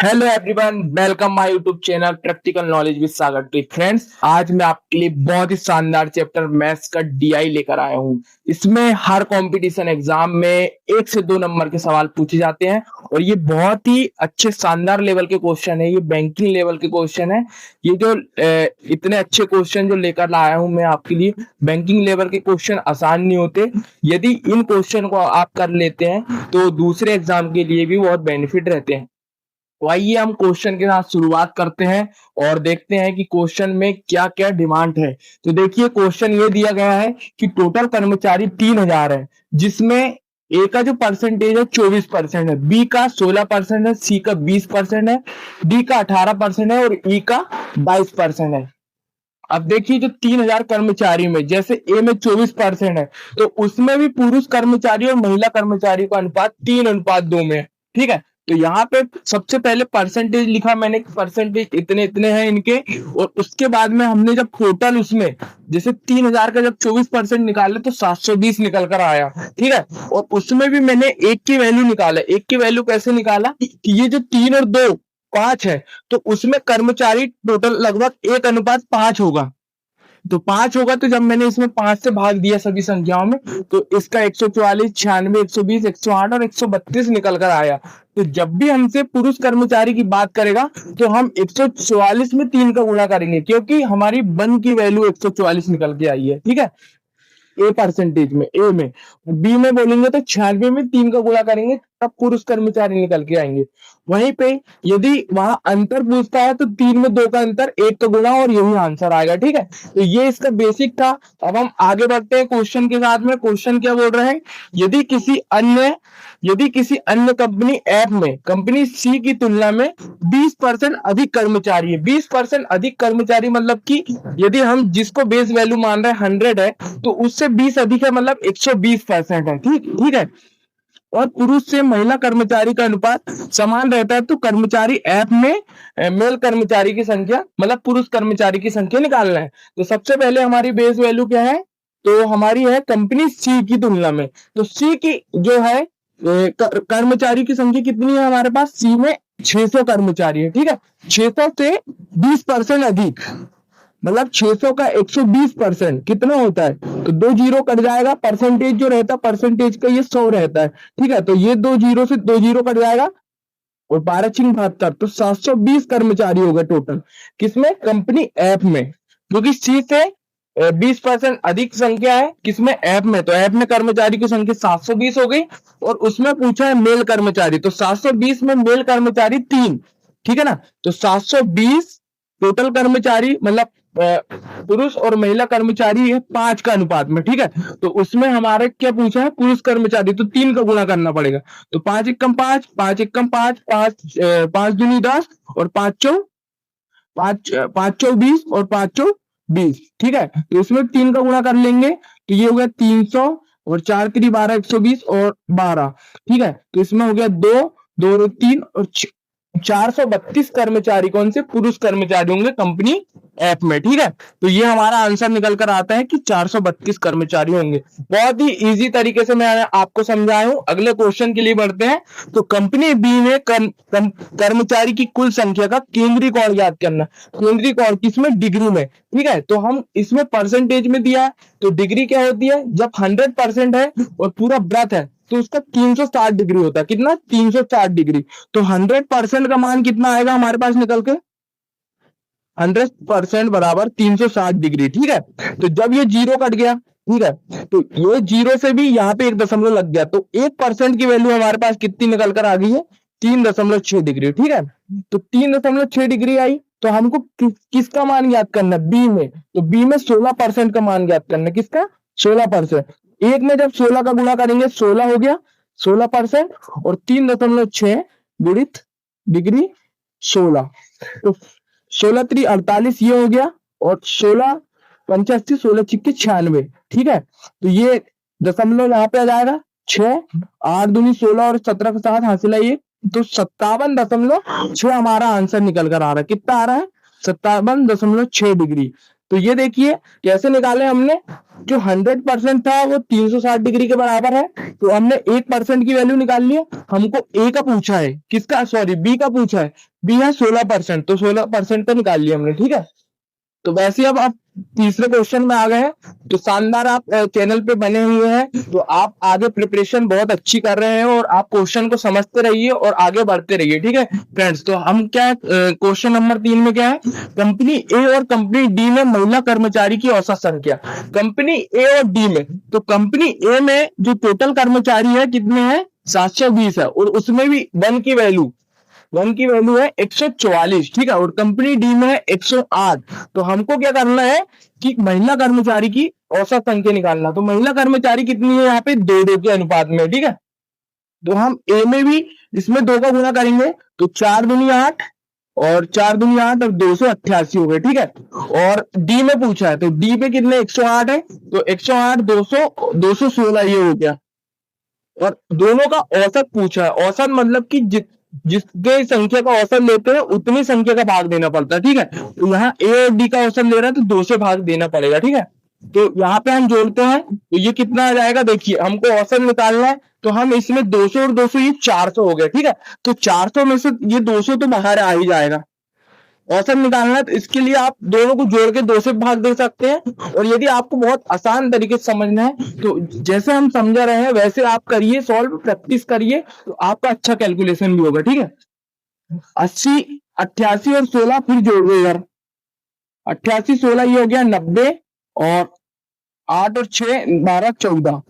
Hello everyone, welcome my YouTube channel practical knowledge with Sagar trick. Friends, आज मैं आपके लिए बहुत ही शानदार चैप्टर मैथ्स का डीआई लेकर आया हूँ। इसमें हर कंपटीशन एग्जाम में 1 से 2 नंबर के सवाल पूछे जाते हैं और ये बहुत ही अच्छे शानदार लेवल के क्वेश्चन है। ये बैंकिंग लेवल के क्वेश्चन है। ये जो इतने अच्छे क्वेश्चन जो लेकर लाया हूँ मैं आपके लिए, बैंकिंग लेवल के क्वेश्चन आसान नहीं होते। यदि इन क्वेश्चन को आप कर लेते हैं तो दूसरे एग्जाम के लिए भी बहुत बेनिफिट रहते हैं। तो आइए हम क्वेश्चन के साथ शुरुआत करते हैं और देखते हैं कि क्वेश्चन में क्या क्या डिमांड है। तो देखिए, क्वेश्चन ये दिया गया है कि टोटल कर्मचारी 3000 है, जिसमें ए का जो परसेंटेज है 24% है, बी का 16% है, सी का 20% है, डी का 18% है और ई का 22% है। अब देखिए, जो 3000 कर्मचारी में जैसे ए में 24% है तो उसमें भी पुरुष कर्मचारी और महिला कर्मचारी का अनुपात 3:2 में है। ठीक है, तो यहाँ पे सबसे पहले परसेंटेज लिखा मैंने, परसेंटेज इतने इतने हैं इनके, और उसके बाद में हमने जब टोटल उसमें जैसे 3000 का जब 24% निकाले तो 720 निकल कर आया। ठीक है, और उसमें भी मैंने एक की वैल्यू निकाला। एक की वैल्यू कैसे निकाला कि ये जो 3 और 2 5 है तो उसमें कर्मचारी टोटल लगभग 1:5 होगा। तो 5 होगा, तो जब मैंने इसमें 5 से भाग दिया सभी संख्याओं में तो इसका 144, 96, 120, 108 और 132 निकल कर आया। तो जब भी हमसे पुरुष कर्मचारी की बात करेगा तो हम 144 में 3 का गुणा करेंगे, क्योंकि हमारी वन की वैल्यू 144 निकल के आई है। ठीक है, ए परसेंटेज में, ए में। बी में बोलेंगे तो 96 में 3 का गुणा करेंगे, तब पुरुष कर्मचारी निकल के आएंगे। वहीं पे यदि वहां अंतर पूछता है तो 3 में 2 का अंतर, 1 का गुणा, और यही आंसर आएगा। ठीक है, तो ये इसका बेसिक था। अब हम आगे बढ़ते हैं क्वेश्चन के साथ में। क्वेश्चन क्या बोल रहे हैं, यदि किसी अन्य कंपनी ऐप में कंपनी सी की तुलना में 20% अधिक कर्मचारी है। 20% अधिक कर्मचारी मतलब कि यदि हम जिसको बेस वैल्यू मान रहे हैं 100 है तो उससे 20 अधिक है, मतलब 120% है। ठीक ठीक है, और पुरुष से महिला कर्मचारी का अनुपात समान रहता है तो कर्मचारी ऐप में मेल कर्मचारी की संख्या मतलब पुरुष कर्मचारी की संख्या निकालना है। तो सबसे पहले हमारी बेस वैल्यू क्या है, तो हमारी है कंपनी सी की तुलना में। तो सी की जो है कर्मचारी की संख्या कितनी है हमारे पास, सी में 600 कर्मचारी है। ठीक है, 600 से 20% अधिक, मतलब 600 का 120% कितना होता है, तो 2 जीरो कट जाएगा। परसेंटेज जो रहता है, परसेंटेज का ये 100 रहता है। ठीक है, तो ये 2 जीरो से 2 जीरो कट जाएगा और 12×72, तो 720 कर्मचारी हो गए टोटल। किसमें, कंपनी ऐप में, क्योंकि सी से 20% अधिक संख्या है किसमें, ऐप में। तो ऐप में कर्मचारी की संख्या 720 हो गई और उसमें पूछा है मेल कर्मचारी, तो 720 में मेल कर्मचारी 3। ठीक है ना, तो 720 टोटल कर्मचारी मतलब पुरुष और महिला कर्मचारी है 5 का अनुपात में। ठीक है, तो उसमें हमारे क्या पूछा है, पुरुष कर्मचारी, तो 3 का गुणा करना पड़ेगा। तो 5 एकम 5, 5 एकम 5, 5 दूनी 10 और 5 चौ 20 और 5 चौ 20। ठीक है, तो इसमें 3 का गुणा कर लेंगे तो ये हो गया 300 और 4 3 12, 120 और 12। ठीक है, तो इसमें हो गया 2 2 3 और 432 कर्मचारी कौन से, पुरुष कर्मचारी होंगे कंपनी ऐप में। ठीक है, तो ये हमारा आंसर निकल कर आता है कि 432 कर्मचारी होंगे। बहुत ही इजी तरीके से मैं आपको समझाया हूं। अगले क्वेश्चन के लिए बढ़ते हैं। तो कंपनी बी में कर्मचारी की कुल संख्या का केंद्रीय कोण याद करना। केंद्रीय कोण किसमें, डिग्री में। ठीक है, तो हम इसमें परसेंटेज में दिया है तो डिग्री क्या होती है, जब 100% है और पूरा वृत्त है तो उसका 360 डिग्री होता है। कितना, 360 डिग्री। तो 100% का मान कितना आएगा हमारे पास निकल के, 100% बराबर 360 डिग्री। ठीक है, तो जब ये जीरो कट गया, ठीक है, तो ये जीरो से भी यहाँ पे 1 दशमलव लग गया, तो 1% की वैल्यू हमारे पास कितनी निकल कर आ गई है, 3.6 डिग्री। ठीक है, तो 3.6 डिग्री आई तो हमको किसका मान याद करना है, बी में। तो बी में 16% का मान याद करना है, किसका, 16%। एक में जब 16 का गुणा करेंगे 16 हो गया 16%, और 3.6 गुणित डिग्री 16, तो 16 3 48 ये हो गया, और 16 85 16 छिक्के 96। ठीक है, तो ये दशमलव यहाँ पे आ जाएगा 6, 8 दूनी 16 और 17 के साथ हासिल है ये, तो 57.6 हमारा आंसर निकल कर आ रहा है। कितना आ रहा है, 57.6 डिग्री। तो ये देखिए कैसे निकाले हमने, जो 100% था वो 360 डिग्री के बराबर है, तो हमने 1% की वैल्यू निकाल ली है। हमको ए का पूछा है, किसका, सॉरी बी का पूछा है, बी है 16%, तो 16% का निकाल लिया हमने, ठीक है। तो वैसे ही अब आप तीसरे क्वेश्चन में आ गए हैं, तो शानदार, आप चैनल पे बने हुए हैं, तो आप आगे प्रिपरेशन बहुत अच्छी कर रहे हैं और आप क्वेश्चन को समझते रहिए और आगे बढ़ते रहिए, ठीक है फ्रेंड्स। तो हम क्या, क्वेश्चन नंबर 3 में क्या है, कंपनी ए और कंपनी डी में महिला कर्मचारी की औसत संख्या। कंपनी ए और डी में, तो कंपनी ए में जो टोटल कर्मचारी है कितने हैं, 720 है, और उसमें भी वन की वैल्यू है 144, ठीक है, और कंपनी डी में है 108। तो हमको क्या करना है कि महिला कर्मचारी की औसत संख्या निकालना। तो महिला कर्मचारी कितनी है यहाँ पे, 2:2 के अनुपात में, ठीक है। तो हम ए में भी इसमें 2 का गुना करेंगे, तो 4 दूनी 8 और 4 दूनी 8 और 288 हो गए, ठीक है। और डी में पूछा है, तो डी पे कितने, 108 है, तो 108 200 216 ये हो गया। और दोनों का औसत पूछा है, औसत मतलब कि जिसके संख्या का औसत लेते हैं उतनी संख्या का भाग देना पड़ता है, ठीक है। तो यहाँ ए और डी का औसत ले रहा है तो 2 से भाग देना पड़ेगा, ठीक है। तो यहाँ पे हम जोड़ते हैं, तो ये कितना आ जाएगा, देखिए हमको औसत निकालना है, तो हम इसमें 200 और 200 ये 400 हो गया, ठीक है। तो 400 में से ये 200 तो बाहर आ ही जाएगा। औसत निकालना है तो इसके लिए आप दोनों को जोड़ के 2 से भाग दे सकते हैं। और यदि आपको बहुत आसान तरीके से समझना है तो जैसे हम समझा रहे हैं वैसे आप करिए, सॉल्व प्रैक्टिस करिए, तो आपका अच्छा कैलकुलेशन भी होगा, ठीक है। 80 88 और 16 फिर जोड़ दो यार, 88 16 ये हो गया 90, और 8 और 6 12 14,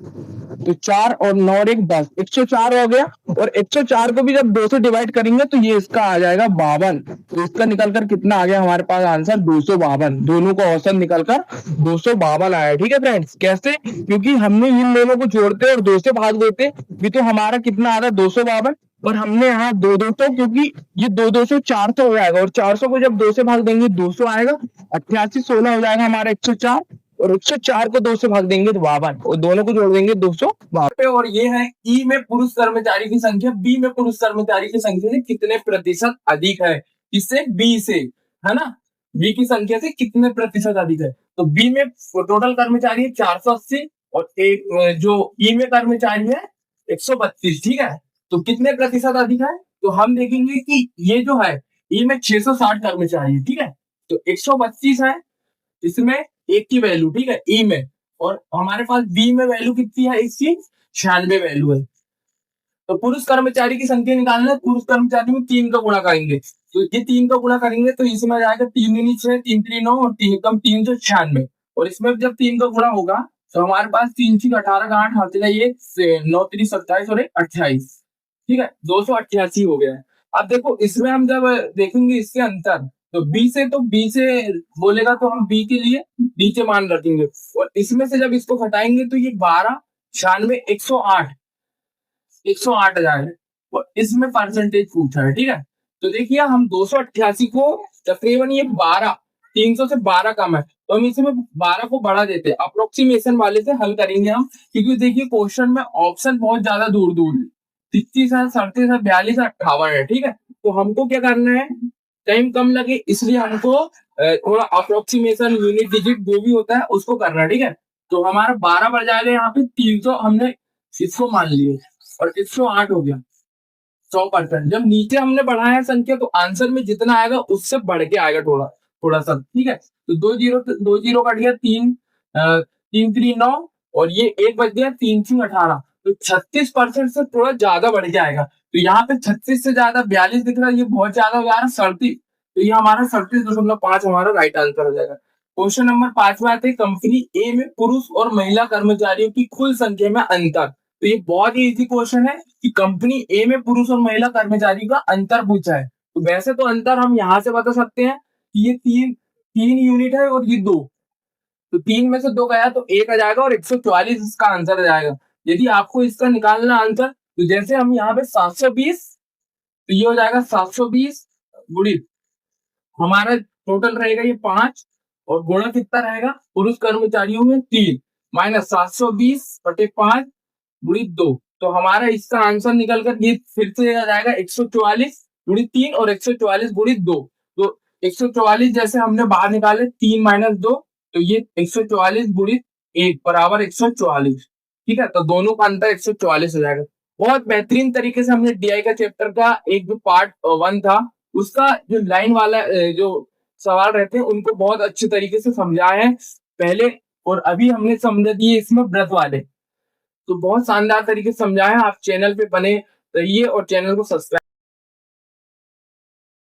तो 4 और 9 और 1 10, 104 हो गया। और 104 को भी जब 2 से डिवाइड करेंगे तो ये इसका आ जाएगा 52। तो इसका निकलकर कितना आ गया हमारे पास आंसर, 252। दोनों को औसत निकलकर 252 आया, ठीक है फ्रेंड्स। कैसे, क्योंकि हमने इन दोनों को जोड़ते और 2 से भाग देते भी, तो हमारा कितना आ रहा है 252, और हमने यहाँ 2 क्योंकि ये 2 400 हो जाएगा, और 400 को जब 2 से भाग देंगे 200 आएगा, 88 16 हो जाएगा हमारा 104, और 104 को 2 से भाग देंगे तो 52, और दोनों को जोड़ देंगे 252। और ये है ई में पुरुष कर्मचारी की संख्या बी में पुरुष कर्मचारी की संख्या से कितने प्रतिशत अधिक है, इससे बी से, है ना, बी की संख्या से कितने प्रतिशत अधिक है। तो बी में टोटल कर्मचारी है 480, और एक जो ई में कर्मचारी है 132, ठीक है। तो कितने प्रतिशत अधिक है, तो हम देखेंगे कि ये जो है ई में 660 कर्मचारी है, ठीक है, तो 132 है इसमें एक की वैल्यू, ठीक है, ई में, और हमारे पास बी में वैल्यू कितनी है, इसकी 96 वैल्यू है। तो पुरुष कर्मचारी की संख्या निकालना है, पुरुष कर्मचारी में 3 का गुणा करेंगे, तो ये 3 का गुणा करेंगे तो इसमें आ जाएगा 3 दूनी 6 3 3 9 और 3 कम 396, और इसमें जब 3 का गुणा होगा तो हमारे पास 3 6 18 का 8 हाथ ये 9 3 27 और 28, ठीक है, 288 हो गया है। अब देखो इसमें हम जब देखेंगे इसके अंतर, तो बी से बोलेगा तो हम बी के लिए बी के मान रखेंगे, और इसमें से जब इसको घटाएंगे तो ये 12 96 108 हजार है, और इसमें परसेंटेज पूछा है, ठीक है। तो देखिए हम 288 को तकरीबन ये 12 300 से 12 कम है, तो हम इसमें 12 को बढ़ा देते हैं, अप्रोक्सीमेशन वाले से हल करेंगे हम, क्योंकि देखिए क्वेश्चन में ऑप्शन बहुत ज्यादा दूर दूर है, 33 है 37 है 42 है 58 है, ठीक है। तो हमको क्या करना है, टाइम कम लगे इसलिए हमको थोड़ा अप्रोक्सीमेशन यूनिट डिजिट जो भी होता है उसको करना है, ठीक है। तो हमारा 12 बढ़ जाएगा, यहाँ पे 300 हमने इसको मान लिए, और 108 हो गया 100%। जब नीचे हमने बढ़ाया संख्या तो आंसर में जितना आएगा उससे बढ़ के आएगा थोड़ा थोड़ा सा, ठीक है। तो 2 जीरो कट गया, 3 3 9, और ये 1 बच गया, 3 3 18, तो 36% से थोड़ा ज्यादा बढ़ के आएगा। तो यहाँ पे 36 से ज्यादा 42 दिख रहा है, ये बहुत ज्यादा हो जा रहा है 37, तो ये हमारा 37.5 हमारा राइट आंसर हो जाएगा। क्वेश्चन नंबर 5 में आते हैं, कंपनी ए में पुरुष और महिला कर्मचारियों की कुल संख्या में अंतर। तो ये बहुत ही इजी क्वेश्चन है कि कंपनी ए में पुरुष और महिला कर्मचारी का अंतर पूछा है। तो वैसे तो अंतर हम यहाँ से बता सकते हैं कि ये तीन यूनिट है और ये 2, तो 3 में से 2 गया तो 1 आ जाएगा, और 144 इसका आंसर आ जाएगा। यदि आपको इसका निकालना आंसर, तो जैसे हम यहाँ पे 720, तो ये हो जाएगा 720 गुणी हमारा टोटल रहेगा ये 5, और गुणा कितना रहेगा पुरुष कर्मचारियों में 3, माइनस 720/5 गुणी 2, तो हमारा इसका आंसर निकल कर ये फिर से आ जाएगा 144 गुणी 3 और 144 गुणी 2। तो 144 जैसे हमने बाहर निकाले, 3 - 2 तो ये 144 गुणित 1 बराबर 144। ठीक है, तो दोनों का अंतर 144 हो जाएगा। बहुत बेहतरीन तरीके से हमने डीआई का चैप्टर का एक जो पार्ट 1 था उसका जो लाइन वाला जो सवाल रहते हैं उनको बहुत अच्छे तरीके से समझाया है पहले, और अभी हमने समझा दिए इसमें व्रत वाले। तो बहुत शानदार तरीके से समझाया है। आप चैनल पे बने रहिए और चैनल को सब्सक्राइब